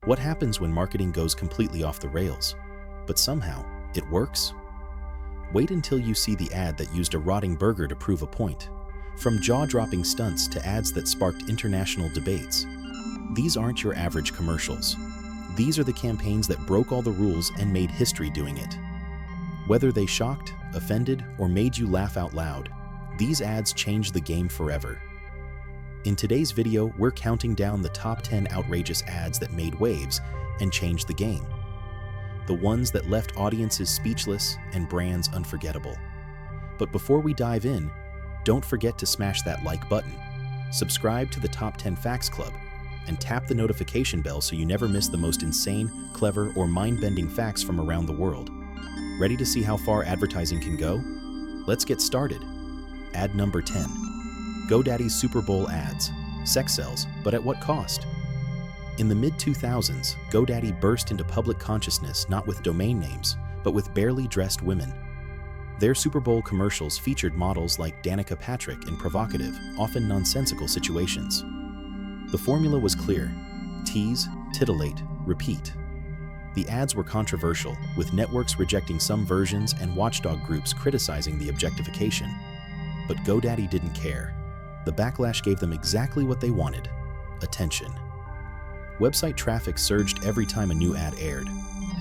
What happens when marketing goes completely off the rails, but somehow it works? Wait until you see the ad that used a rotting burger to prove a point. From jaw-dropping stunts to ads that sparked international debates, these aren't your average commercials. These are the campaigns that broke all the rules and made history doing it. Whether they shocked, offended, or made you laugh out loud, these ads changed the game forever. In today's video, we're counting down the top 10 outrageous ads that made waves and changed the game. The ones that left audiences speechless and brands unforgettable. But before we dive in, don't forget to smash that like button, subscribe to the Top 10 Facts Club, and tap the notification bell so you never miss the most insane, clever, or mind-bending facts from around the world. Ready to see how far advertising can go? Let's get started. Ad number 10. GoDaddy's Super Bowl ads. Sex sells, but at what cost? In the mid-2000s, GoDaddy burst into public consciousness not with domain names, but with barely dressed women. Their Super Bowl commercials featured models like Danica Patrick in provocative, often nonsensical situations. The formula was clear: tease, titillate, repeat. The ads were controversial, with networks rejecting some versions and watchdog groups criticizing the objectification. But GoDaddy didn't care. The backlash gave them exactly what they wanted: attention. Website traffic surged every time a new ad aired.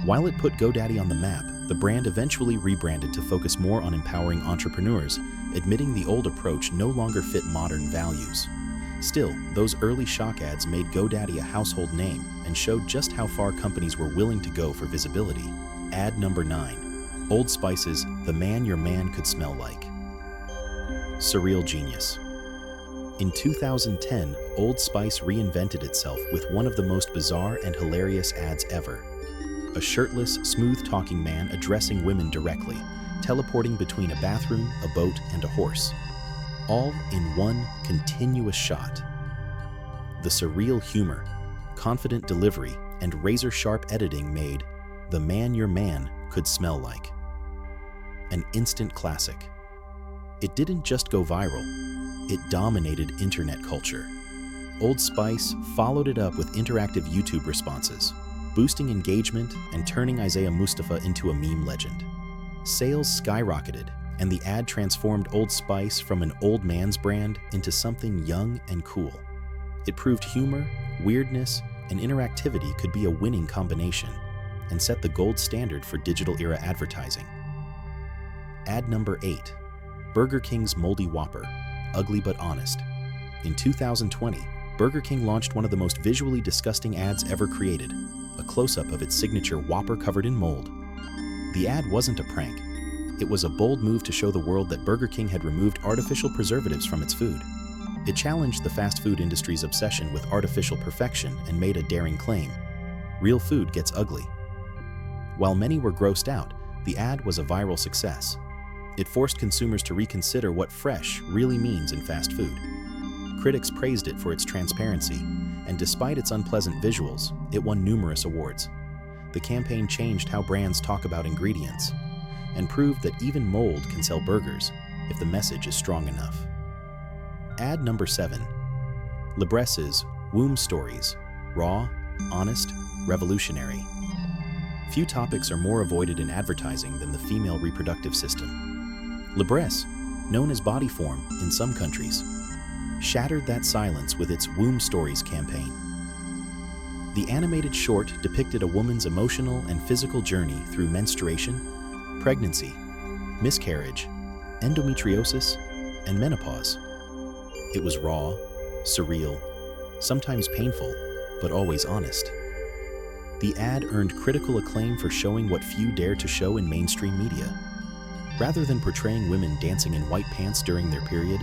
While it put GoDaddy on the map, the brand eventually rebranded to focus more on empowering entrepreneurs, admitting the old approach no longer fit modern values. Still, those early shock ads made GoDaddy a household name and showed just how far companies were willing to go for visibility. Ad number 9. Old Spice's "The Man Your Man Could Smell Like." Surreal genius. In 2010, Old Spice reinvented itself with one of the most bizarre and hilarious ads ever. A shirtless, smooth-talking man addressing women directly, teleporting between a bathroom, a boat, and a horse. All in one continuous shot. The surreal humor, confident delivery, and razor-sharp editing made "The Man Your Man Could Smell Like" an instant classic. It didn't just go viral, it dominated internet culture. Old Spice followed it up with interactive YouTube responses, boosting engagement and turning Isaiah Mustafa into a meme legend. Sales skyrocketed, and the ad transformed Old Spice from an old man's brand into something young and cool. It proved humor, weirdness, and interactivity could be a winning combination, and set the gold standard for digital-era advertising. Ad number 8. Burger King's Moldy Whopper. Ugly but honest. In 2020, Burger King launched one of the most visually disgusting ads ever created, a close-up of its signature Whopper covered in mold. The ad wasn't a prank. It was a bold move to show the world that Burger King had removed artificial preservatives from its food. It challenged the fast food industry's obsession with artificial perfection and made a daring claim: real food gets ugly. While many were grossed out, the ad was a viral success. It forced consumers to reconsider what fresh really means in fast food. Critics praised it for its transparency, and despite its unpleasant visuals, it won numerous awards. The campaign changed how brands talk about ingredients, and proved that even mold can sell burgers if the message is strong enough. Ad number 7. Libresse's Womb Stories. Raw, honest, revolutionary. Few topics are more avoided in advertising than the female reproductive system. Libresse, known as body form in some countries, shattered that silence with its Womb Stories campaign. The animated short depicted a woman's emotional and physical journey through menstruation, pregnancy, miscarriage, endometriosis, and menopause. It was raw, surreal, sometimes painful, but always honest. The ad earned critical acclaim for showing what few dare to show in mainstream media. Rather than portraying women dancing in white pants during their period,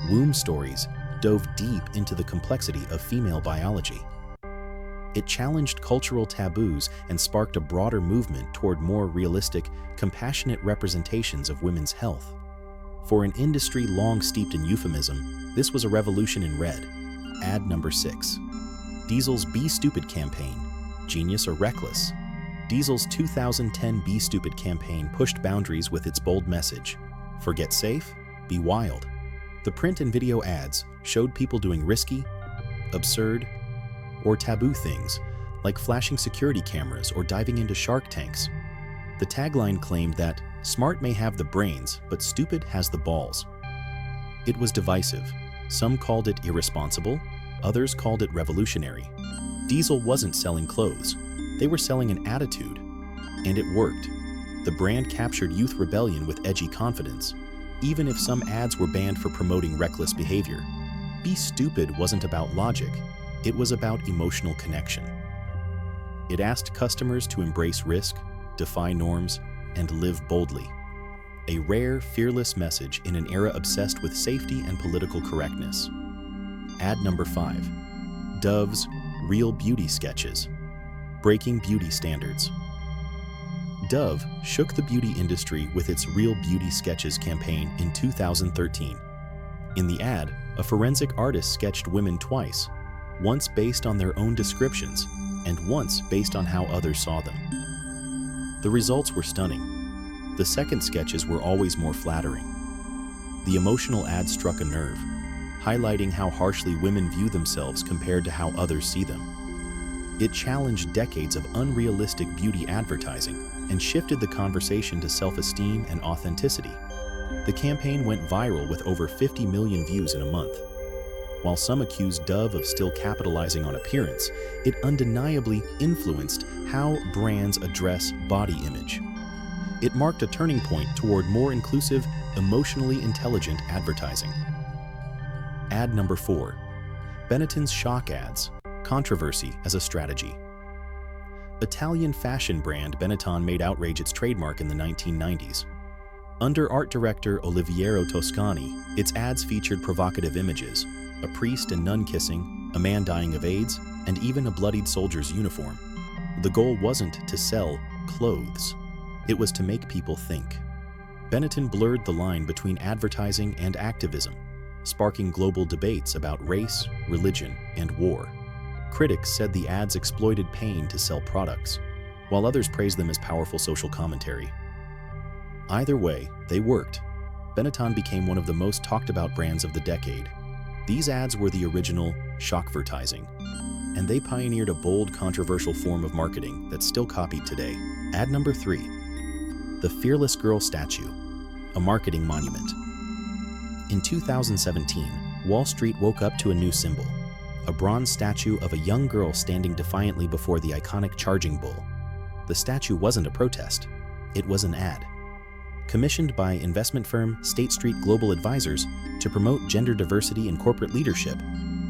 Womb Stories dove deep into the complexity of female biology. It challenged cultural taboos and sparked a broader movement toward more realistic, compassionate representations of women's health. For an industry long steeped in euphemism, this was a revolution in red. Ad number 6. Diesel's Be Stupid campaign. Genius or reckless? Diesel's 2010 Be Stupid campaign pushed boundaries with its bold message: forget safe, be wild. The print and video ads showed people doing risky, absurd, or taboo things, like flashing security cameras or diving into shark tanks. The tagline claimed that smart may have the brains, but stupid has the balls. It was divisive. Some called it irresponsible, others called it revolutionary. Diesel wasn't selling clothes. They were selling an attitude. And it worked. The brand captured youth rebellion with edgy confidence, even if some ads were banned for promoting reckless behavior. Be Stupid wasn't about logic. It was about emotional connection. It asked customers to embrace risk, defy norms, and live boldly. A rare, fearless message in an era obsessed with safety and political correctness. Ad number 5. Dove's Real Beauty Sketches. Breaking beauty standards. Dove shook the beauty industry with its Real Beauty Sketches campaign in 2013. In the ad, a forensic artist sketched women twice, once based on their own descriptions, and once based on how others saw them. The results were stunning. The second sketches were always more flattering. The emotional ad struck a nerve, highlighting how harshly women view themselves compared to how others see them. It challenged decades of unrealistic beauty advertising and shifted the conversation to self-esteem and authenticity. The campaign went viral with over 50 million views in a month. While some accused Dove of still capitalizing on appearance, it undeniably influenced how brands address body image. It marked a turning point toward more inclusive, emotionally intelligent advertising. Ad number 4. Benetton's shock ads. Controversy as a strategy. Italian fashion brand Benetton made outrage its trademark in the 1990s. Under art director Oliviero Toscani, its ads featured provocative images, a priest and nun kissing, a man dying of AIDS, and even a bloodied soldier's uniform. The goal wasn't to sell clothes. It was to make people think. Benetton blurred the line between advertising and activism, sparking global debates about race, religion, and war. Critics said the ads exploited pain to sell products, while others praised them as powerful social commentary. Either way, they worked. Benetton became one of the most talked about brands of the decade. These ads were the original shockvertising, and they pioneered a bold, controversial form of marketing that's still copied today. Ad number 3. The Fearless Girl Statue, a marketing monument. In 2017, Wall Street woke up to a new symbol, a bronze statue of a young girl standing defiantly before the iconic charging bull. The statue wasn't a protest, it was an ad. Commissioned by investment firm State Street Global Advisors to promote gender diversity in corporate leadership,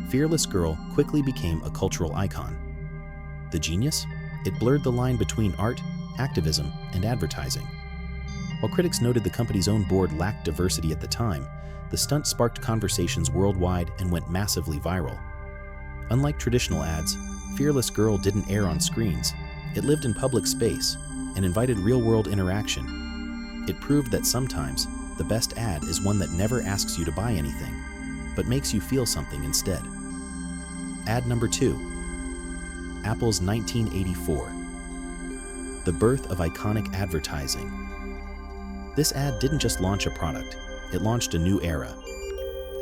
Fearless Girl quickly became a cultural icon. The genius? It blurred the line between art, activism, and advertising. While critics noted the company's own board lacked diversity at the time, the stunt sparked conversations worldwide and went massively viral. Unlike traditional ads, Fearless Girl didn't air on screens. It lived in public space and invited real-world interaction. It proved that sometimes the best ad is one that never asks you to buy anything, but makes you feel something instead. Ad number 2. Apple's 1984. The birth of iconic advertising. This ad didn't just launch a product, it launched a new era.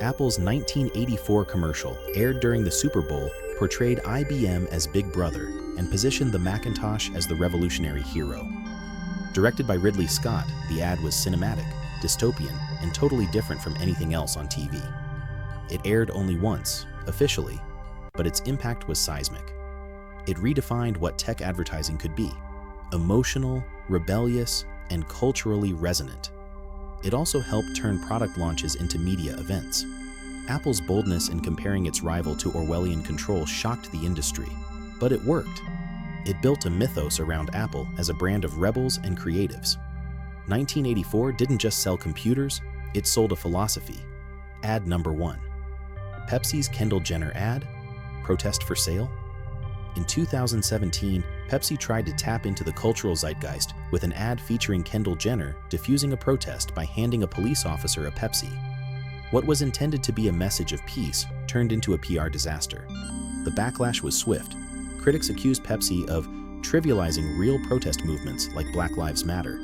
Apple's 1984 commercial, aired during the Super Bowl, portrayed IBM as Big Brother and positioned the Macintosh as the revolutionary hero. Directed by Ridley Scott, the ad was cinematic, dystopian, and totally different from anything else on TV. It aired only once, officially, but its impact was seismic. It redefined what tech advertising could be: emotional, rebellious, and culturally resonant. It also helped turn product launches into media events. Apple's boldness in comparing its rival to Orwellian control shocked the industry, but it worked. It built a mythos around Apple as a brand of rebels and creatives. 1984 didn't just sell computers, it sold a philosophy. Ad number 1. Pepsi's Kendall Jenner ad, Protest for Sale? In 2017, Pepsi tried to tap into the cultural zeitgeist with an ad featuring Kendall Jenner diffusing a protest by handing a police officer a Pepsi. What was intended to be a message of peace turned into a PR disaster. The backlash was swift. Critics accused Pepsi of trivializing real protest movements like Black Lives Matter.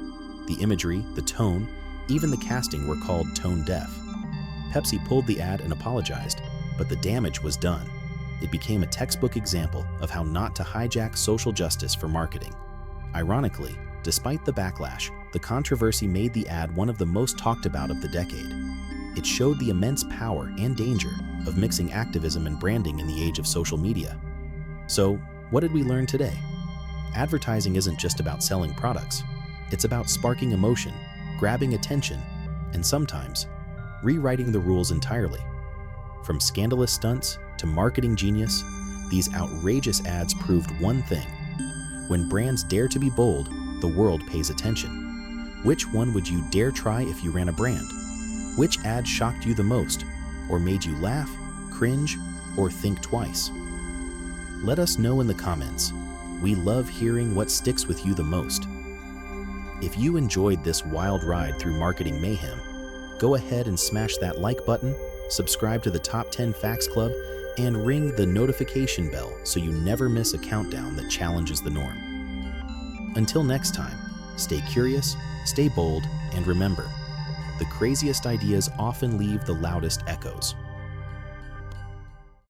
The imagery, the tone, even the casting were called tone deaf. Pepsi pulled the ad and apologized, but the damage was done. it became a textbook example of how not to hijack social justice for marketing. Ironically, despite the backlash, the controversy made the ad one of the most talked about of the decade. It showed the immense power and danger of mixing activism and branding in the age of social media. So, what did we learn today? Advertising isn't just about selling products. It's about sparking emotion, grabbing attention, and sometimes rewriting the rules entirely. From scandalous stunts to marketing genius, these outrageous ads proved one thing. When brands dare to be bold, the world pays attention. Which one would you dare try if you ran a brand? Which ad shocked you the most, or made you laugh, cringe, or think twice? Let us know in the comments. We love hearing what sticks with you the most. If you enjoyed this wild ride through marketing mayhem, go ahead and smash that like button, subscribe to the Top 10 Facts Club, and ring the notification bell so you never miss a countdown that challenges the norm. Until next time, stay curious, stay bold, and remember, the craziest ideas often leave the loudest echoes.